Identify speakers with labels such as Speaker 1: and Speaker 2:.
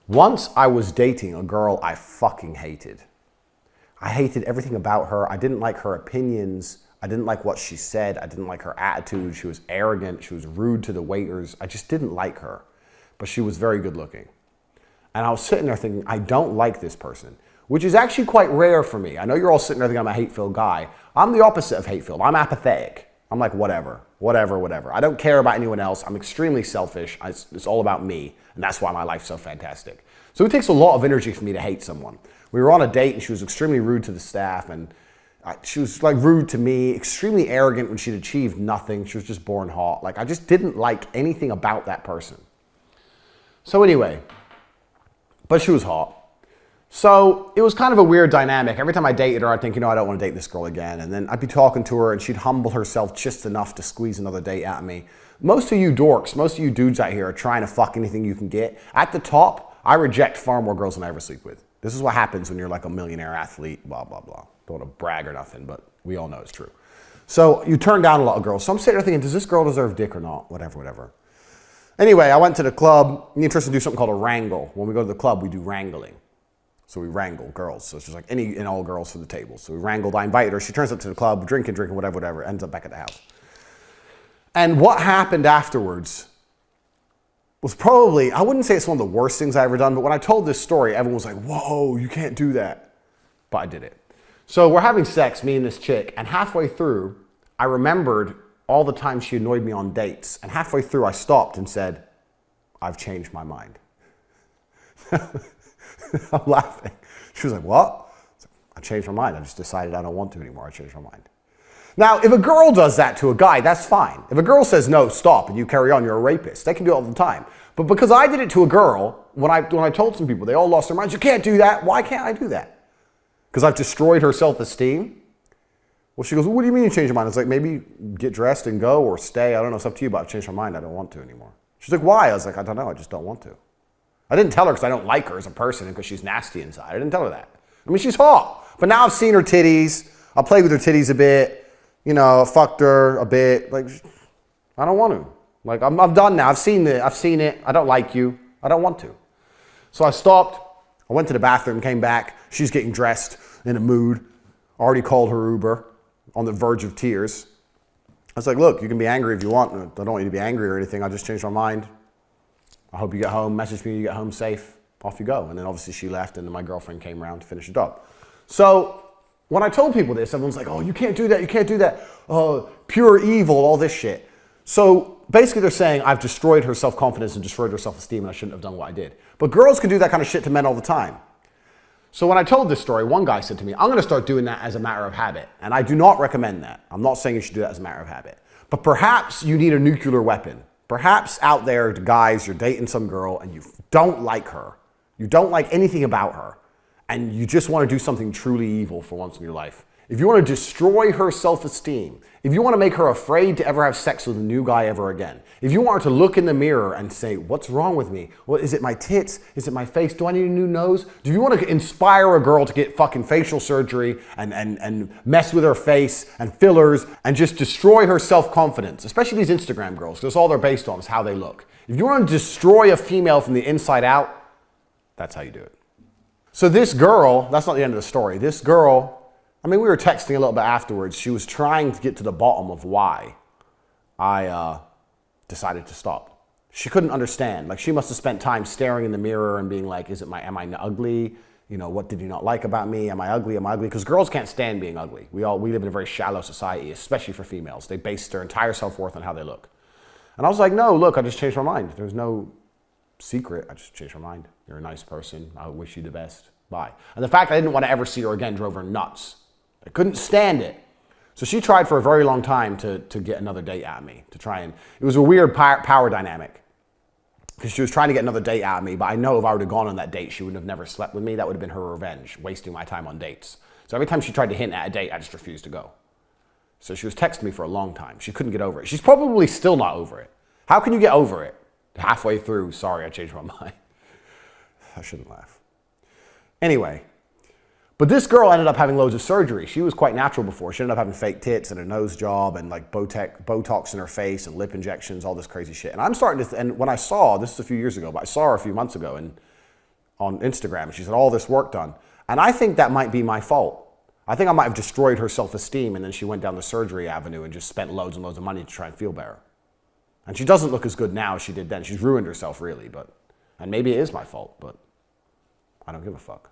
Speaker 1: Once I was dating a girl I fucking hated. I hated everything about her. I didn't like her opinions. I didn't like what she said. I didn't like her attitude. She was arrogant. She was rude to the waiters. I just didn't like her. But she was very good looking. And I was sitting there thinking, I don't like this person, which is actually quite rare for me. I know you're all sitting there thinking I'm a hate-filled guy. I'm the opposite of hate-filled. I'm apathetic. I'm like, whatever. I don't care about anyone else. I'm extremely selfish. It's all about me. And that's why my life's so fantastic. So it takes a lot of energy for me to hate someone. We were on a date and she was extremely rude to the staff, and she was like rude to me, extremely arrogant when she'd achieved nothing. She was just born hot. Like, I just didn't like anything about that person. So anyway, but she was hot. So it was kind of a weird dynamic. Every time I dated her, I'd think, I don't want to date this girl again. And then I'd be talking to her and she'd humble herself just enough to squeeze another date out of me. Most of you dorks, most of you dudes out here are trying to fuck anything you can get. At the top, I reject far more girls than I ever sleep with. This is what happens when you're like a millionaire athlete, blah, blah, blah. Don't want to brag or nothing, but we all know it's true. So you turn down a lot of girls. So I'm sitting there thinking, does this girl deserve dick or not? Whatever. Anyway, I went to the club. I'm interested to do something called a wrangle. When we go to the club, we do wrangling. So we wrangle girls. So it's just like any and all girls for the table. So we wrangled. I invited her. She turns up to the club, drinking, whatever. Ends up back at the house. And what happened afterwards was probably, I wouldn't say it's one of the worst things I ever done, but when I told this story, everyone was like, whoa, you can't do that. But I did it. So we're having sex, me and this chick, and halfway through, I remembered all the time she annoyed me on dates. And halfway through, I stopped and said, I've changed my mind. I'm laughing. She was like, what? I changed my mind. I just decided I don't want to anymore. I changed my mind. Now, if a girl does that to a guy, that's fine. If a girl says, no, stop, and you carry on, you're a rapist. They can do it all the time. But because I did it to a girl, when I told some people, they all lost their minds. You can't do that. Why can't I do that? Because I've destroyed her self-esteem? Well, she goes, well, what do you mean you changed your mind? I was like, maybe get dressed and go or stay. I don't know. It's up to you, but I've changed my mind. I don't want to anymore. She's like, why? I was like, I don't know. I just don't want to. I didn't tell her because I don't like her as a person and because she's nasty inside. I didn't tell her that. I mean, she's hot. But now I've seen her titties. I played with her titties a bit. Fucked her a bit. Like, I don't want to. Like, I'm done now. I've seen it. I don't like you. I don't want to. So I stopped. I went to the bathroom, came back. She's getting dressed in a mood. Already called her Uber, on the verge of tears. I was like, look, you can be angry if you want. I don't want you to be angry or anything. I just changed my mind. I hope you get home. Message me when you get home safe. Off you go. And then obviously she left and then my girlfriend came around to finish the job. So when I told people this, everyone's like, oh, you can't do that. You can't do that. Oh, pure evil, all this shit. So basically they're saying I've destroyed her self-confidence and destroyed her self-esteem and I shouldn't have done what I did. But girls can do that kind of shit to men all the time. So when I told this story, one guy said to me, I'm going to start doing that as a matter of habit. And I do not recommend that. I'm not saying you should do that as a matter of habit. But perhaps you need a nuclear weapon. Perhaps out there, guys, you're dating some girl and you don't like her. You don't like anything about her. And you just want to do something truly evil for once in your life. If you want to destroy her self-esteem, if you want to make her afraid to ever have sex with a new guy ever again, if you want her to look in the mirror and say, what's wrong with me? Well, is it my tits? Is it my face? Do I need a new nose? Do you want to inspire a girl to get fucking facial surgery and mess with her face and fillers and just destroy her self-confidence? Especially these Instagram girls, because that's all they're based on is how they look. If you want to destroy a female from the inside out, that's how you do it. So this girl, that's not the end of the story. This girl, I mean, we were texting a little bit afterwards. She was trying to get to the bottom of why I decided to stop. She couldn't understand. Like, she must have spent time staring in the mirror and being like, am I ugly? What did you not like about me? Am I ugly? Am I ugly? Because girls can't stand being ugly. We live in a very shallow society, especially for females. They base their entire self-worth on how they look. And I was like, no, look, I just changed my mind. There's no secret. I just changed my mind. You're a nice person. I wish you the best. Bye. And the fact I didn't want to ever see her again drove her nuts. I couldn't stand it. So she tried for a very long time to get another date out of me, to try and, it was a weird power dynamic. Because she was trying to get another date out of me, but I know if I would have gone on that date, she would have never slept with me. That would have been her revenge, wasting my time on dates. So every time she tried to hint at a date, I just refused to go. So she was texting me for a long time. She couldn't get over it. She's probably still not over it. How can you get over it? Halfway through, sorry, I changed my mind. I shouldn't laugh. Anyway, but this girl ended up having loads of surgery. She was quite natural before. She ended up having fake tits and a nose job and like Botox in her face and lip injections, all this crazy shit. And I'm starting to, and when I saw, this is a few years ago, but I saw her a few months ago and on Instagram. She's had all this work done. And I think that might be my fault. I think I might have destroyed her self-esteem, and then she went down the surgery avenue and just spent loads and loads of money to try and feel better. And she doesn't look as good now as she did then. She's ruined herself, really. And maybe it is my fault, but I don't give a fuck.